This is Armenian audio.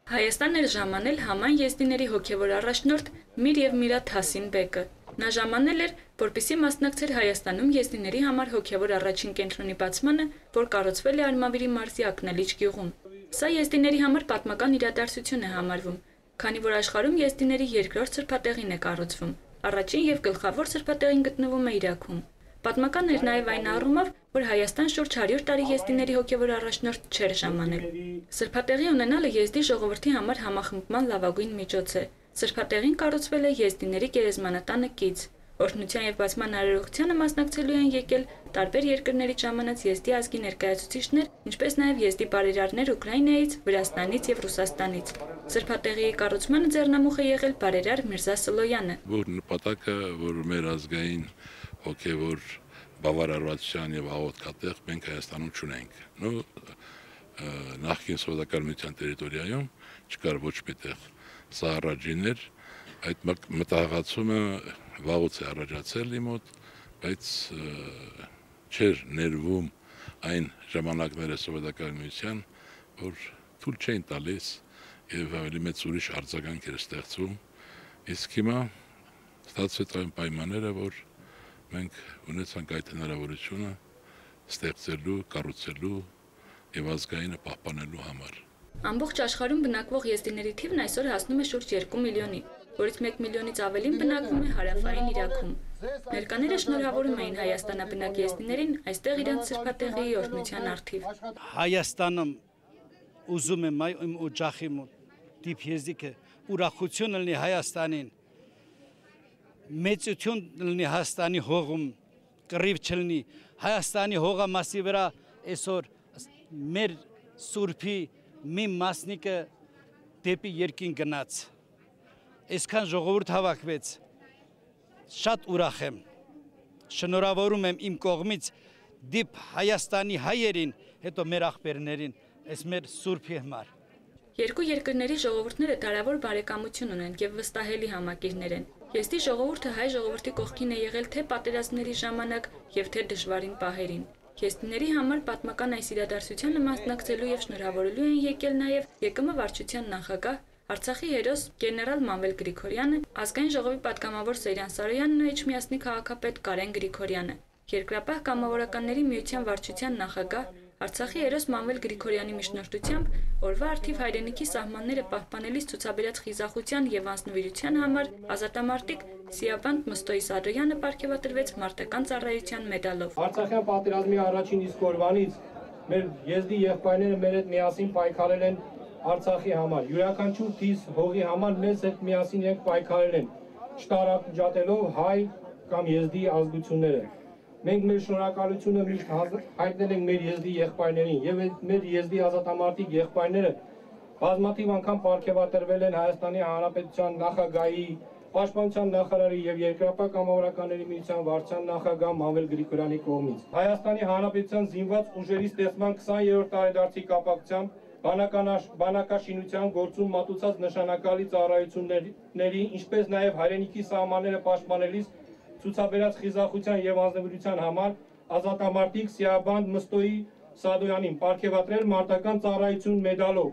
Հայաստան էր ժամանել Haman եզդիների հոգևոր առաջնորդ Միր եւ Միրատ Հասին-բեկը։ Նա ժամանել էր, որպեսզի մասնակցեր Հայաստանում եզդիների համար հոգևոր առաջին կենտրոնի բացմանը, որ կառուցվել է Արմավիրի մարզի Ակնալիչ գյուղում։ Սա եզդիների համար պատմական իրադարձություն է համարվում, քանի որ աշխարհում եզդիների երկրորդ սրբատեղին է կառուցվում։ Առաջին եւ գլխավոր սրբատեղին գտնվում է Իրաքում։ Պատմական էր նաև այն առումով, որ Հայաստան շուրջ 100 տարի եզդիների հոգևոր առաջնորդ չէր ժամանել։ Սրբատեղի ունենալը եզդի ժողովրդի համար համախմբման լավագույն միջոց է։ Սրբատեղին կառուցվել է եզդիների գերեզմանատանը կից։ Օրհնության եւ բացման արարողությանը մասնակցելու են եկել տարբեր երկրներից ժամանած եզդի ազգի ներկայացուցիչներ, ինչպես նաև եզդի բարերարներ Ուկրաինայից, Վրաստանից եւ Ռուսաստանից։ Սրբատեղի կառուցմանը ձեռնամուխ է եղել բարերար Միրզա Սլոյանը։ Որ նպատակը, որ մեր ազգային հոգևոր բավարարվածության եւ աղոթքատեղ մենք Հայաստանում չունենք։ Նախկին սովետական միության տերիտորիայում չկար ոչ մի տեղ սա առաջին էր, այդ մտահղացումը վաղուց է առաջացել իմ մոտ, բայց չէր ներվում այն ժամանակները սովետական միության, որ թույլ չէին տալիս եւ ավելի մեծ ուրիշ արձագանք էր ստեղծվում, իսկ հիմա ստացվեց այն պայմանները, որ մենք ունեցանք այդ հնարավորությունը ստեղծելու, կառուցելու եւ ազգայինը պահպանելու համար։ Ամբողջ աշխարհում բնակվող եզդիների թիվն այսօր հասնում է շուրջ 2 միլիոնի, որից 1 միլիոնից ավելին բնակվում է հարավային Իրաքում։ Ներկաները շնորհավորում էին հայաստանաբնակ եզդիներին այստեղ իրենց սրբատեղի օրհնության առթիվ։ Հայաստանում ուզում եմ իմ օջախի դիպ եզդիկը ուրախություն լինի Հայաստանին, մեծություն լինի Հայաստանի հողում, կռիվ չլինի։ Հայաստանի հողամասի վրա այսօր մեր սուրբի մի մասնիկը դեպի երկին գնաց։ Այսքան ժողովուրդ հավաքվեց։ Շատ ուրախ եմ։ Շնորհավորում եմ իմ կողմից դիպ Հայաստանի հայերին, հետո մեր աղբերներին, այս մեր սուրբի համար։ Երկու երկրների ժողովուրդները դարավոր բարեկամություն ունեն եւ վստահելի համակիրներ են։ Եզդի ժողովուրդը հայ ժողովրդի կողքին է եղել թե պատերազմների ժամանակ եւ թե դժվարին պահերին։ Եզդիների համար պատմական այս իրադարձությանը մասնակցելու եւ շնորհավորելու են եկել նաեւ ԵԿՄ վարչության նախագահ Արցախի հերոս գեներալ Մանվել Գրիգորյանը, ազգային ժողովի պատգամավոր Սեյրան Սարոյանն ու Էջմիածնի քաղաքապետ Կարեն Գրիգորյանը, Երկրապահ կամավորականների միության վարչության նախագահ Արցախի հերոս Մանվել Գրիգորյանի միջնորդությամբ օրվա արդիվ հայրենիքի սահմանները պահպանելիս ցուցաբերած խիզախության եւ անձնվիրության համար ազատամարտիկ Սիաբանդ Մստոյի Սարոյանը պարգևատրվեց մարտական ծառայության մեդալով։ Արցախյան պատերազմի առաջին իսկ օրվանից մեր եզդի եղբայրները մեր հետ միասին պայքարել են Արցախի համար։ Յուրաքանչյուր թիզ հողի համար մեզ հետ միասին ենք պայքարել են, չտարակջատելով հայ կամ եզդի ազգությունները։ Մենք մեր շնորհակալությունը միշտ հայտնել ենք մեր եզդի եղբայրներին եւ մեր եզդի ազատամարտիկ եղբայրները բազմաթիվ անգամ պարգևատրվել են Հայաստանի Հանրապետության նախագահի, Պաշտպանության նախարարի եւ Երկրապահ կամավորականների միության վարչության նախագահ Մանվել Գրիգորյանի կողմից։ Հայաստանի Հանրապետության զինված ուժերի ստեղծման 20-րդ տարեդարձի կապակցությամբ բանակաշինության գործում մատուցած նշանակալի ծառայությունների, ինչպես նաեւ հայրենիքի սահմանները պաշտպանելիս ցուցաբերած խիզախության եւ անձնվիրության համար ազատամարտիկ Սիաբանդ Մստոյի Սարոյանին պարգևատրել մարտական ծառայություն մեդալով։